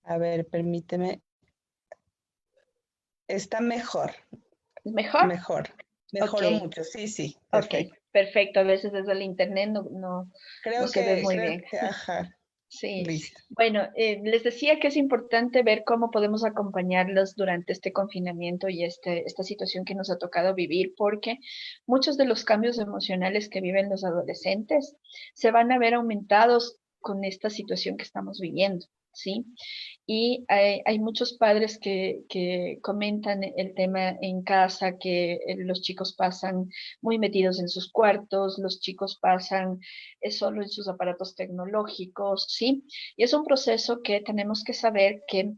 a ver, permíteme, Está mejor,
¿Mejor?
mejor.
Ok,
Mejoró mucho, sí, sí,
ok,
perfecto.
perfecto. A veces desde el internet no se ve muy
Creo
bien.
que, ajá,
Sí,
listo.
bueno, les decía que es importante ver cómo podemos acompañarlos durante este confinamiento y esta situación que nos ha tocado vivir, porque muchos de los cambios emocionales que viven los adolescentes se van a ver aumentados con esta situación que estamos viviendo, ¿sí? Y hay muchos padres que comentan el tema en casa, que los chicos pasan muy metidos en sus cuartos, los chicos pasan solo en sus aparatos tecnológicos, ¿sí? Y es un proceso que tenemos que saber que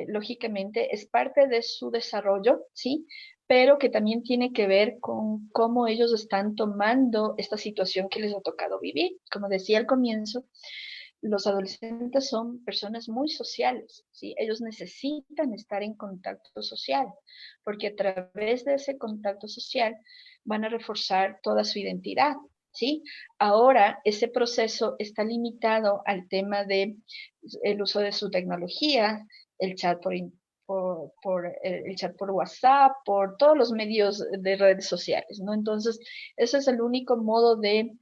lógicamente es parte de su desarrollo, ¿sí? Pero que también tiene que ver con cómo ellos están tomando esta situación que les ha tocado vivir. Como decía al comienzo, los adolescentes son personas muy sociales, ¿sí? Ellos necesitan estar en contacto social, porque a través de ese contacto social van a reforzar toda su identidad, ¿sí? Ahora ese proceso está limitado al tema de el uso de su tecnología, el chat el chat por WhatsApp, por todos los medios de redes sociales, ¿no? Entonces, ese es el único modo de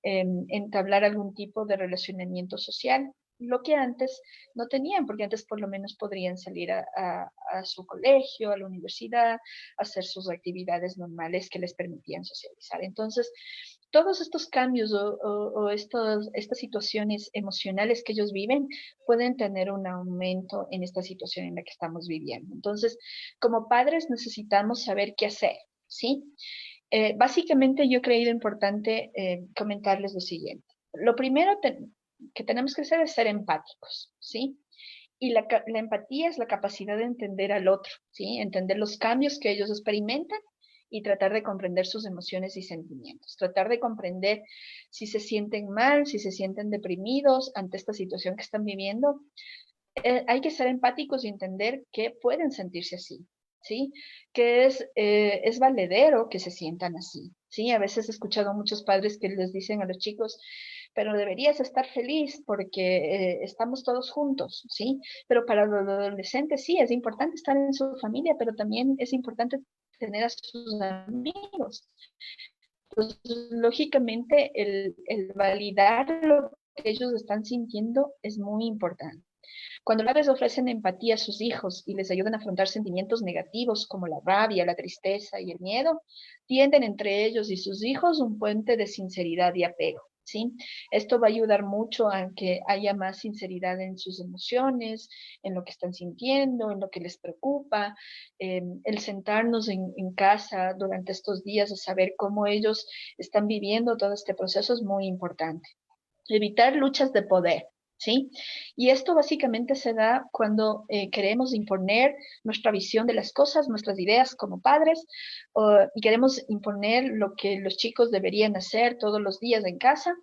entablar algún tipo de relacionamiento social, lo que antes no tenían, porque antes por lo menos podrían salir a su colegio, a la universidad, hacer sus actividades normales que les permitían socializar. Entonces, todos estos cambios o estas situaciones emocionales que ellos viven pueden tener un aumento en esta situación en la que estamos viviendo. Entonces, como padres necesitamos saber qué hacer, ¿sí? Básicamente yo he creído importante comentarles lo siguiente. Lo primero que tenemos que hacer es ser empáticos, ¿sí? Y la empatía es la capacidad de entender al otro, ¿sí? Entender los cambios que ellos experimentan y tratar de comprender sus emociones y sentimientos. Tratar de comprender si se sienten mal, si se sienten deprimidos ante esta situación que están viviendo. Hay que ser empáticos y entender que pueden sentirse así, ¿sí? Que es valedero que se sientan así, ¿sí? A veces he escuchado a muchos padres que les dicen a los chicos, pero deberías estar feliz porque estamos todos juntos, ¿sí? Pero para los adolescentes sí, es importante estar en su familia, pero también es importante tener a sus amigos. Entonces, lógicamente, el validar lo que ellos están sintiendo es muy importante. Cuando los padres ofrecen empatía a sus hijos y les ayudan a afrontar sentimientos negativos como la rabia, la tristeza y el miedo, tienden entre ellos y sus hijos un puente de sinceridad y apego, ¿sí? Esto va a ayudar mucho a que haya más sinceridad en sus emociones, en lo que están sintiendo, en lo que les preocupa. El sentarnos en casa durante estos días a saber cómo ellos están viviendo todo este proceso es muy importante. Evitar luchas de poder, ¿sí? Y esto básicamente se da cuando queremos imponer nuestra visión de las cosas, nuestras ideas como padres, y queremos imponer lo que los chicos deberían hacer todos los días en casa,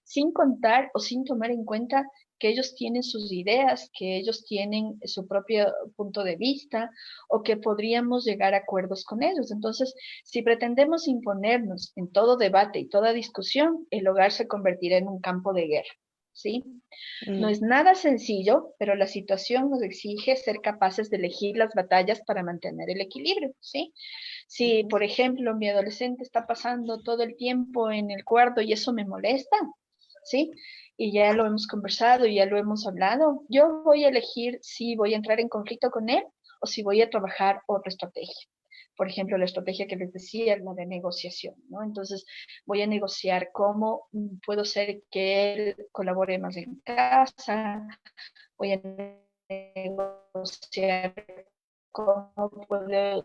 sin contar o sin tomar en cuenta que ellos tienen sus ideas, que ellos tienen su propio punto de vista o que podríamos llegar a acuerdos con ellos. Entonces, si pretendemos imponernos en todo debate y toda discusión, el hogar se convertirá en un campo de guerra, ¿sí? No
Mm,
es nada sencillo, pero la situación nos exige ser capaces de elegir las batallas para mantener el equilibrio, ¿sí? Si,
ujú.
por ejemplo, mi adolescente está pasando todo el tiempo en el cuarto y eso me molesta, ¿sí? Y ya lo hemos conversado y ya lo hemos hablado, yo voy a elegir si voy a entrar en conflicto con él o si voy a trabajar otra estrategia. Por ejemplo, la estrategia que les decía, la de negociación, ¿no? Entonces, voy a negociar cómo puedo hacer que él colabore más en casa, voy a negociar cómo puede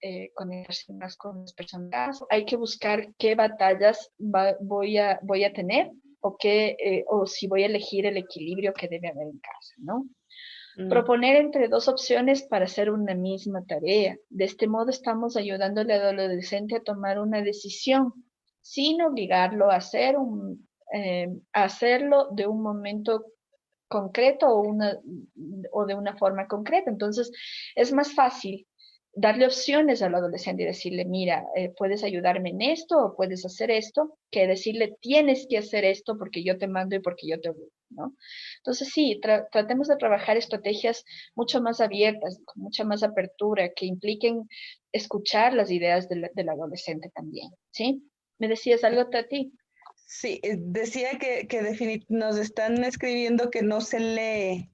él conectarse más con las personas. Hay que buscar qué batallas voy a tener o si voy a elegir el equilibrio que debe haber en casa, ¿no?
Mm,
Proponer entre dos opciones para hacer una misma tarea. De este modo estamos ayudándole al adolescente a tomar una decisión sin obligarlo a a hacerlo de un momento concreto o de una forma concreta. Entonces, es más fácil darle opciones al adolescente y decirle, mira, puedes ayudarme en esto o puedes hacer esto, que decirle, tienes que hacer esto porque yo te mando y porque yo te obligo. ¿no? Entonces sí, tratemos de trabajar estrategias mucho más abiertas, con mucha más apertura, que impliquen escuchar las ideas del adolescente también, ¿sí? ¿Me decías algo, Tati?
Sí, decía que nos están escribiendo que no se lee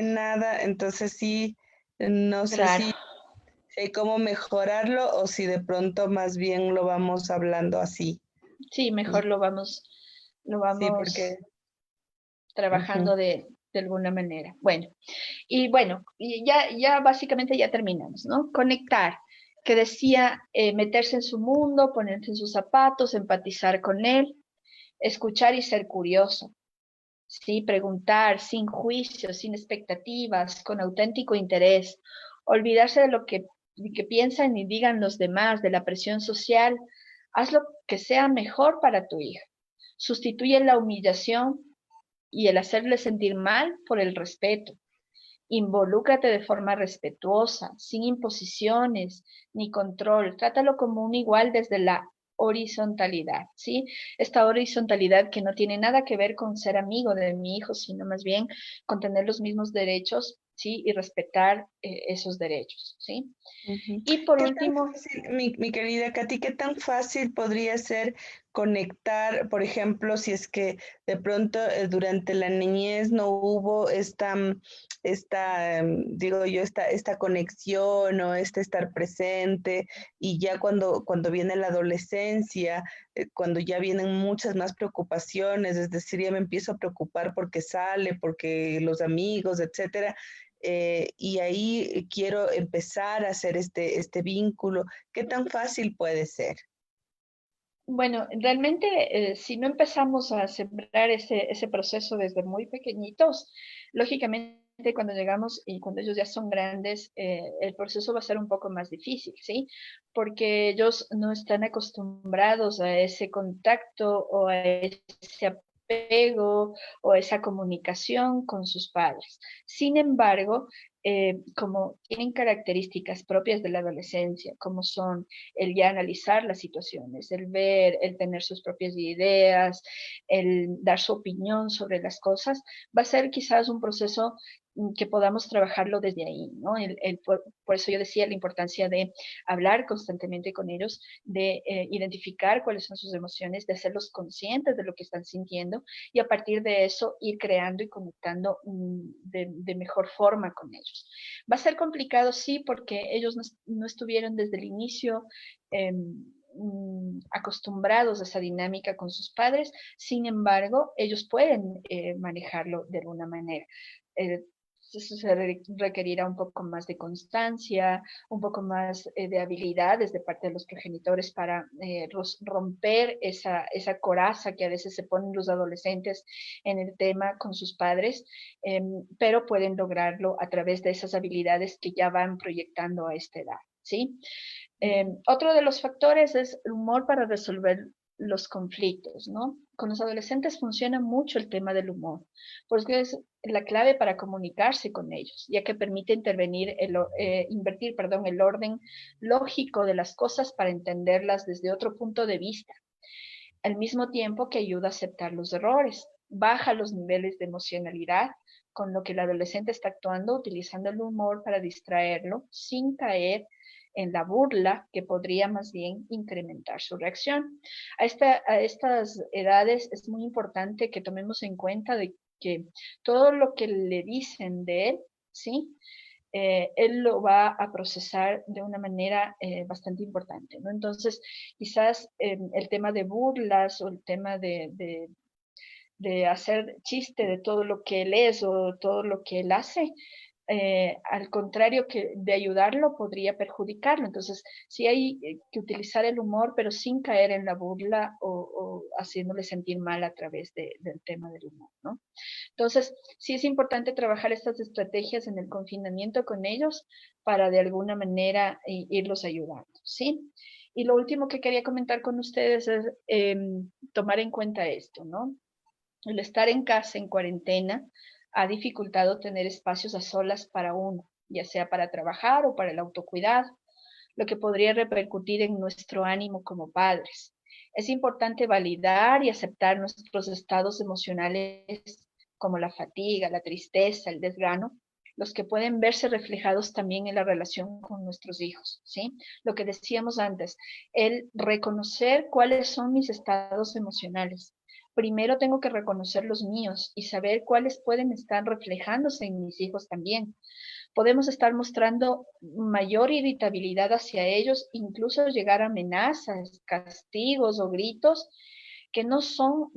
nada, entonces sí, no sé
Claro,
si hay cómo mejorarlo o si de pronto más bien lo vamos hablando así.
sí, mejor
Y
lo
sí,
vamos
porque ujú.
trabajando de alguna manera. Bueno, y ya básicamente ya terminamos, ¿no? Conectar, que decía meterse en su mundo, ponerse en sus zapatos, empatizar con él, escuchar y ser curioso, ¿sí? Preguntar sin juicios, sin expectativas, con auténtico interés, olvidarse de lo que piensan y digan los demás, de la presión social, haz lo que sea mejor para tu hija. Sustituye la humillación y el hacerle sentir mal por el respeto. Involúcrate de forma respetuosa, sin imposiciones ni control. Trátalo como un igual desde la horizontalidad, ¿sí? Esta horizontalidad que no tiene nada que ver con ser amigo de mi hijo, sino más bien con tener los mismos derechos, ¿sí? Y respetar esos derechos, ¿sí?
Ujú.
Y por
¿Qué tan
último,
fácil, mi querida Katy, qué tan fácil podría ser conectar, por ejemplo, si es que de pronto durante la niñez no hubo digo yo, esta conexión o este estar presente y ya cuando viene la adolescencia, cuando ya vienen muchas más preocupaciones, es decir, ya me empiezo a preocupar porque sale, porque los amigos, etcétera, y ahí quiero empezar a hacer este vínculo. ¿Qué tan fácil puede ser?
bueno, realmente si no empezamos a sembrar ese proceso desde muy pequeñitos, lógicamente cuando llegamos y cuando ellos ya son grandes, el proceso va a ser un poco más difícil, ¿sí? Porque ellos no están acostumbrados a ese contacto o a ese apego o a esa comunicación con sus padres. Sin embargo, como tienen características propias de la adolescencia, como son el ya analizar las situaciones, el ver, el tener sus propias ideas, el dar su opinión sobre las cosas, va a ser quizás un proceso que podamos trabajarlo desde ahí, ¿no? Por eso yo decía la importancia de hablar constantemente con ellos, de identificar cuáles son sus emociones, de hacerlos conscientes de lo que están sintiendo y a partir de eso ir creando y conectando de mejor forma con ellos. Va a ser complicado, sí, porque ellos no estuvieron desde el inicio eh, acostumbrados a esa dinámica con sus padres, sin embargo, ellos pueden manejarlo de alguna manera. Eh, se requerirá un poco más de constancia, un poco más de habilidades de parte de los progenitores para romper esa coraza que a veces se ponen los adolescentes en el tema con sus padres, pero pueden lograrlo a través de esas habilidades que ya van proyectando a esta edad, ¿sí? Otro de los factores es el humor para resolver los conflictos, ¿no? Con los adolescentes funciona mucho el tema del humor, porque es la clave para comunicarse con ellos, ya que permite invertir, perdón, el orden lógico de las cosas para entenderlas desde otro punto de vista, al mismo tiempo que ayuda a aceptar los errores, baja los niveles de emocionalidad, con lo que el adolescente está actuando utilizando el humor para distraerlo sin caer en la burla que podría más bien incrementar su reacción. A estas edades es muy importante que tomemos en cuenta de que todo lo que le dicen de él, ¿sí? Él lo va a procesar de una manera bastante importante, ¿no? Entonces, quizás el tema de burlas o el tema de hacer chiste de todo lo que él es o todo lo que él hace, al contrario que de ayudarlo, podría perjudicarlo. Entonces, sí hay que utilizar el humor, pero sin caer en la burla o haciéndole sentir mal a través del tema del humor, ¿no? Entonces, sí es importante trabajar estas estrategias en el confinamiento con ellos para de alguna manera irlos ayudando, ¿sí? Y lo último que quería comentar con ustedes es tomar en cuenta esto, ¿no? El estar en casa en cuarentena ha dificultado tener espacios a solas para uno, ya sea para trabajar o para el autocuidado, lo que podría repercutir en nuestro ánimo como padres. Es importante validar y aceptar nuestros estados emocionales como la fatiga, la tristeza, el desgano, los que pueden verse reflejados también en la relación con nuestros hijos, ¿sí? Lo que decíamos antes, el reconocer cuáles son mis estados emocionales. Primero tengo que reconocer los míos y saber cuáles pueden estar reflejándose en mis hijos también. Podemos estar mostrando mayor irritabilidad hacia ellos, incluso llegar a amenazas, castigos o gritos que no solo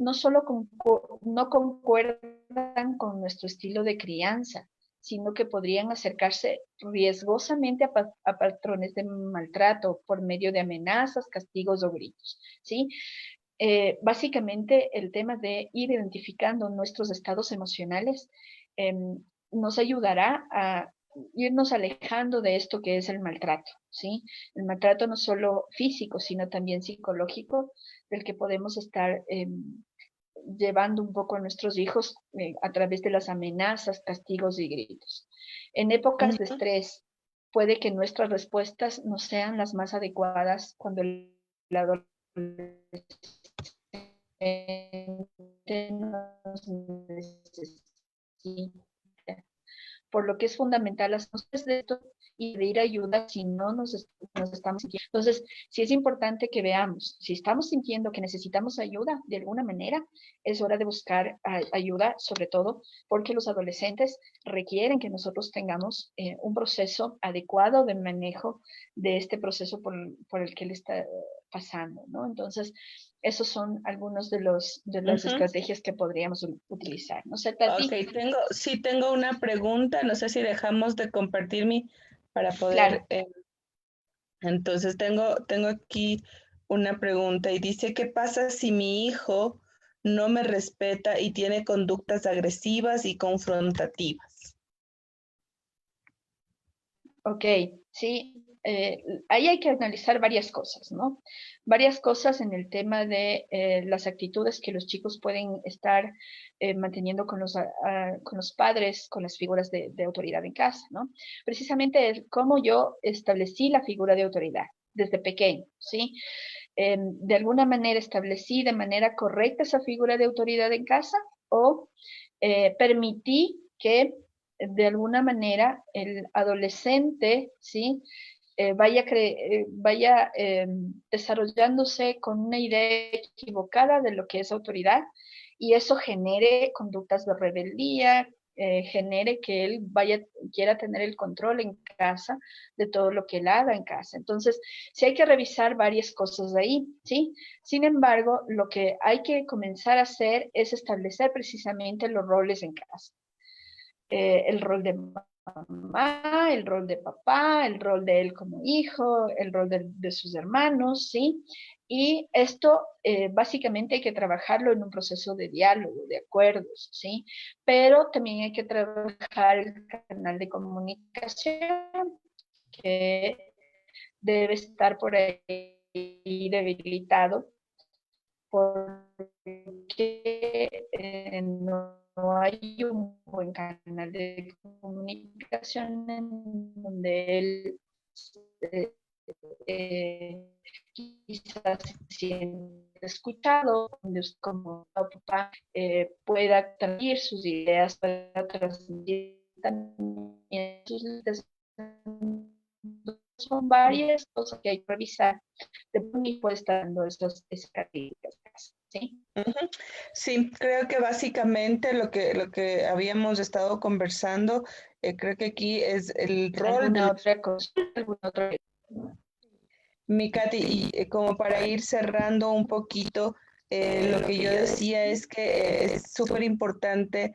no concuerdan con nuestro estilo de crianza, sino que podrían acercarse riesgosamente a patrones de maltrato por medio de amenazas, castigos o gritos, ¿sí? Básicamente el tema de ir identificando nuestros estados emocionales eh, nos ayudará a irnos alejando de esto que es el maltrato, ¿sí? El maltrato no solo físico, sino también psicológico, del que podemos estar llevando un poco a nuestros hijos a través de las amenazas, castigos y gritos. En épocas de
Ujú.
estrés, puede que nuestras respuestas no sean las más adecuadas cuando el adolescente nos necesita, por lo que es fundamental hacernos de esto y pedir ayuda si no nos estamos sintiendo. Entonces, sí es importante que veamos, si estamos sintiendo que necesitamos ayuda de alguna manera, es hora de buscar ayuda, sobre todo porque los adolescentes requieren que nosotros tengamos un proceso adecuado de manejo de este proceso por el que le está pasando, ¿no? Entonces, esos son algunos de las
Ujú.
estrategias que podríamos utilizar. No sé,
Ok,
Tati.
sí tengo una pregunta, no sé si dejamos de compartir mi para poder,
Claro.
entonces tengo aquí una pregunta y dice, ¿qué pasa si mi hijo no me respeta y tiene conductas agresivas y confrontativas?
Ok, sí, ahí hay que analizar varias cosas, ¿no? Varias cosas en el tema de las actitudes que los chicos pueden estar manteniendo con los padres, con las figuras de autoridad en casa, ¿no? Precisamente es cómo yo establecí la figura de autoridad desde pequeño, ¿sí? De alguna manera establecí de manera correcta esa figura de autoridad en casa o permití que de alguna manera el adolescente, ¿sí? Vaya desarrollándose con una idea equivocada de lo que es autoridad y eso genere conductas de rebeldía, genere que él quiera tener el control en casa de todo lo que él haga en casa. Entonces, sí hay que revisar varias cosas de ahí, ¿sí? Sin embargo, lo que hay que comenzar a hacer es establecer precisamente los roles en casa. El rol de mamá, el rol de papá, el rol de él como hijo, el rol de sus hermanos, ¿sí? Y esto básicamente hay que trabajarlo en un proceso de diálogo, de acuerdos, ¿sí? Pero también hay que trabajar el canal de comunicación que debe estar por ahí debilitado porque no hay un buen canal de comunicación en donde él eh, eh, quizás se siente escuchado, donde usted como papá pueda transmitir sus ideas, pueda transmitir también sus ideas. Son varias cosas que hay que revisar de y puede estar dando esas características, ¿sí?
Ujú. Sí, creo que básicamente lo que habíamos estado conversando, creo que aquí es el rol
¿Alguna
del
otra cosa? ¿Alguna otra?
mi Katy, y como para ir cerrando un poquito, lo que yo decía es que es súper importante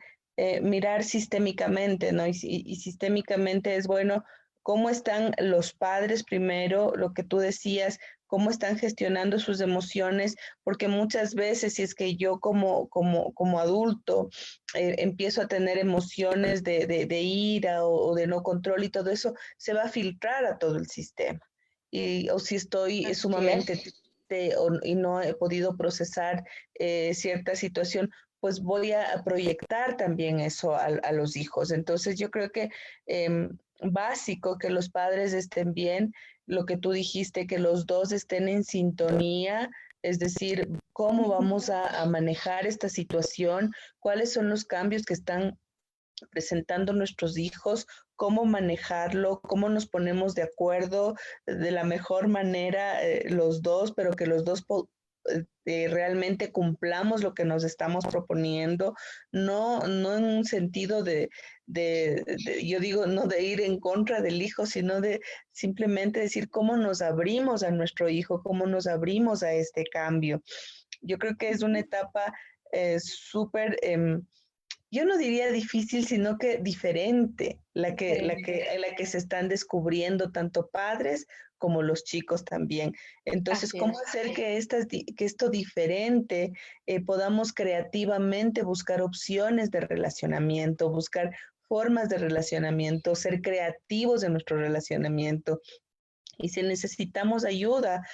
mirar sistémicamente, ¿no? Y sistémicamente es bueno cómo están los padres primero, lo que tú decías, cómo están gestionando sus emociones, porque muchas veces si es que yo como adulto empiezo a tener emociones de ira o de no control y todo eso, se va a filtrar a todo el sistema o si estoy
Así
sumamente
es.
triste y no he podido procesar cierta situación, pues voy a proyectar también eso a los hijos. Entonces yo creo que básico que los padres estén bien, lo que tú dijiste, que los dos estén en sintonía, es decir, cómo vamos a manejar esta situación, cuáles son los cambios que están presentando nuestros hijos, cómo manejarlo, cómo nos ponemos de acuerdo de la mejor manera los dos, pero que los dos realmente cumplamos lo que nos estamos proponiendo, no en un sentido yo digo, no de ir en contra del hijo, sino de simplemente decir cómo nos abrimos a nuestro hijo, cómo nos abrimos a este cambio. Yo creo que es una etapa súper yo no diría difícil, sino que diferente, la que se están descubriendo tanto padres como los chicos también. Entonces,
Así
¿cómo
es.
hacer que, que esto diferente podamos creativamente buscar opciones de relacionamiento, buscar formas de relacionamiento, ser creativos en nuestro relacionamiento? Y si necesitamos ayuda,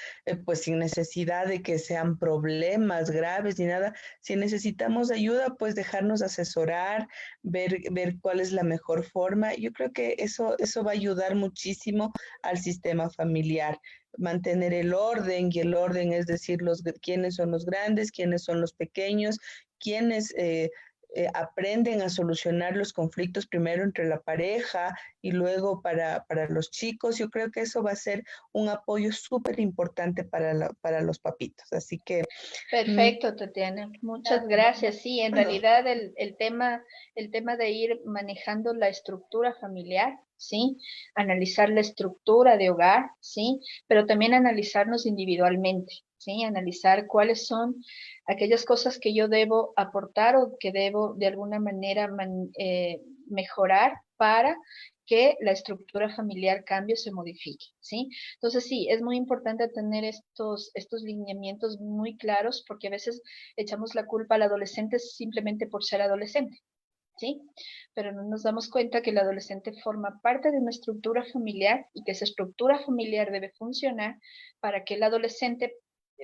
pues sin necesidad de que sean problemas graves ni nada, si necesitamos ayuda, pues dejarnos asesorar, ver cuál es la mejor forma. Yo creo que eso va a ayudar muchísimo al sistema familiar. Mantener el orden, y el orden es decir, quiénes son los grandes, quiénes son los pequeños, quiénes aprenden a solucionar los conflictos primero entre la pareja y luego para los chicos. Yo creo que eso va a ser un apoyo súper importante para los papitos. Así que...
Perfecto, Tatiana. Muchas gracias. Sí, en realidad el tema de ir manejando la estructura familiar, ¿sí? Analizar la estructura de hogar, ¿sí? Pero también analizarnos individualmente, ¿sí? Analizar cuáles son aquellas cosas que yo debo aportar o que debo de alguna manera mejorar para que la estructura familiar cambie o se modifique, ¿sí? Entonces sí, es muy importante tener estos lineamientos muy claros porque a veces echamos la culpa al adolescente simplemente por ser adolescente, ¿sí? Pero no nos damos cuenta que el adolescente forma parte de una estructura familiar y que esa estructura familiar debe funcionar para que el adolescente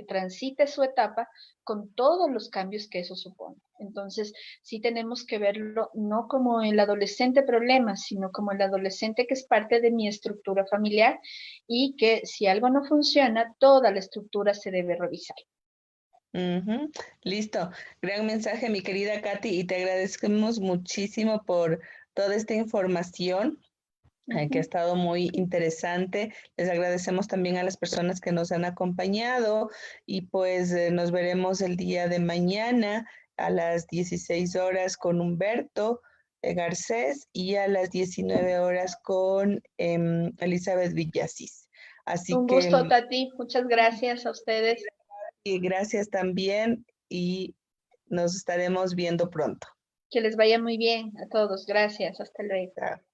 transite su etapa con todos los cambios que eso supone. Entonces, sí tenemos que verlo no como el adolescente problema, sino como el adolescente que es parte de mi estructura familiar y que si algo no funciona, toda la estructura se debe revisar.
Listo. Gran mensaje, mi querida Katy, y te agradecemos muchísimo por toda esta información que ha estado muy interesante. Les agradecemos también a las personas que nos han acompañado y pues nos veremos el día de mañana a las 16 horas con Humberto Garcés y a las 19 horas con Elizabeth Villasís. Así
Un
que
gusto, Tati. Muchas gracias a ustedes.
gracias también y nos estaremos viendo pronto.
Que les vaya muy bien a todos. Gracias. Hasta luego.
Chao.